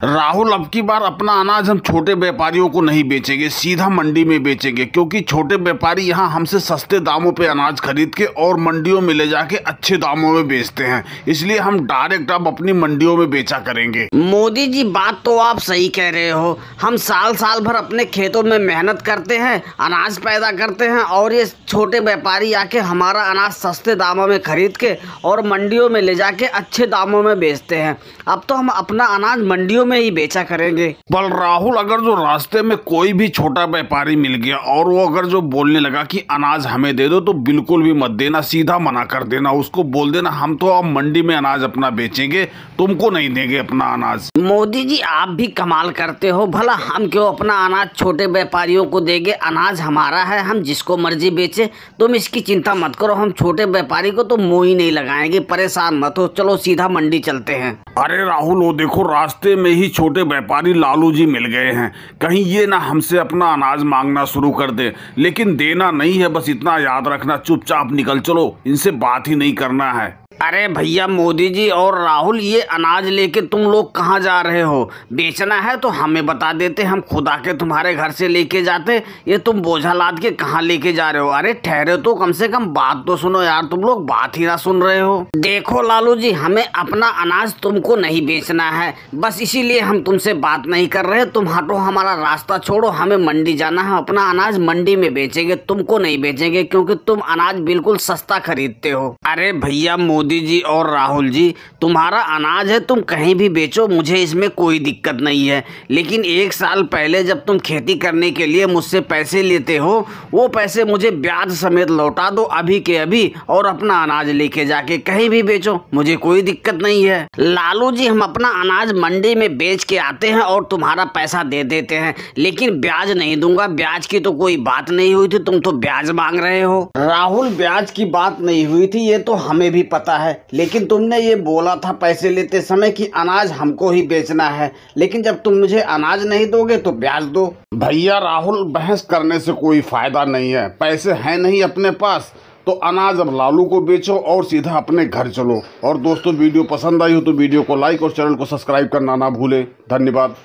राहुल, अब की बार अपना अनाज हम छोटे व्यापारियों को नहीं बेचेंगे, सीधा मंडी में बेचेंगे, क्योंकि छोटे व्यापारी यहाँ हमसे सस्ते दामों पे अनाज खरीद के और मंडियों में ले जाके अच्छे दामों में बेचते हैं। इसलिए हम डायरेक्ट अब अपनी मंडियों में बेचा करेंगे। मोदी जी, बात तो आप सही कह रहे हो। हम साल साल भर अपने खेतों में मेहनत करते हैं, अनाज पैदा करते हैं, और ये छोटे व्यापारी आके हमारा अनाज सस्ते दामों में खरीद के और मंडियों में ले जाके अच्छे दामों में बेचते हैं। अब तो हम अपना अनाज मंडियों में ही बेचा करेंगे। पर राहुल, अगर जो रास्ते में कोई भी छोटा व्यापारी मिल गया और वो अगर जो बोलने लगा कि अनाज हमें दे दो, तो बिल्कुल भी मत देना, सीधा मना कर देना। उसको बोल देना हम तो अब मंडी में अनाज अपना बेचेंगे, तुमको नहीं देंगे अपना अनाज। मोदी जी, आप भी कमाल करते हो। भला हम क्यों अपना अनाज छोटे व्यापारियों को देंगे? अनाज हमारा है, हम जिसको मर्जी बेचे। तुम इसकी चिंता मत करो, हम छोटे व्यापारी को तो मुंह ही नहीं लगाएंगे। परेशान मत हो, चलो सीधा मंडी चलते हैं। अरे राहुल, वो देखो रास्ते में ही छोटे व्यापारी लालू जी मिल गए हैं। कहीं ये ना हमसे अपना अनाज मांगना शुरू कर दे। लेकिन देना नहीं है, बस इतना याद रखना, चुपचाप निकल चलो, इनसे बात ही नहीं करना है। अरे भैया मोदी जी और राहुल, ये अनाज लेके तुम लोग कहाँ जा रहे हो? बेचना है तो हमें बता देते, हम खुद आके तुम्हारे घर से लेके जाते। ये तुम बोझा लाद के कहाँ लेके जा रहे हो? अरे ठहरे तो, कम से कम बात तो सुनो यार, तुम लोग बात ही ना सुन रहे हो। देखो लालू जी, हमें अपना अनाज तुमको नहीं बेचना है, बस इसीलिए हम तुमसे बात नहीं कर रहे। तुम हटो, हमारा रास्ता छोड़ो, हमें मंडी जाना है। अपना अनाज मंडी में बेचेंगे, तुमको नहीं बेचेंगे, क्योंकि तुम अनाज बिल्कुल सस्ता खरीदते हो। अरे भैया मोदी जी और राहुल जी, तुम्हारा अनाज है, तुम कहीं भी बेचो, मुझे इसमें कोई दिक्कत नहीं है। लेकिन एक साल पहले जब तुम खेती करने के लिए मुझसे पैसे लेते हो, वो पैसे मुझे ब्याज समेत लौटा दो अभी के अभी, और अपना अनाज लेके जाके कहीं भी बेचो, मुझे कोई दिक्कत नहीं है। लालू जी, हम अपना अनाज मंडी में बेच के आते हैं और तुम्हारा पैसा दे देते हैं, लेकिन ब्याज नहीं दूंगा। ब्याज की तो कोई बात नहीं हुई थी, तुम तो ब्याज मांग रहे हो। राहुल, ब्याज की बात नहीं हुई थी, ये तो हमें भी पता है, लेकिन तुमने ये बोला था पैसे लेते समय कि अनाज हमको ही बेचना है। लेकिन जब तुम मुझे अनाज नहीं दोगे तो ब्याज दो। भैया राहुल, बहस करने से कोई फायदा नहीं है, पैसे हैं नहीं अपने पास, तो अनाज अब लालू को बेचो और सीधा अपने घर चलो। और दोस्तों, वीडियो पसंद आई हो तो वीडियो को लाइक और चैनल को सब्सक्राइब करना ना भूले। धन्यवाद।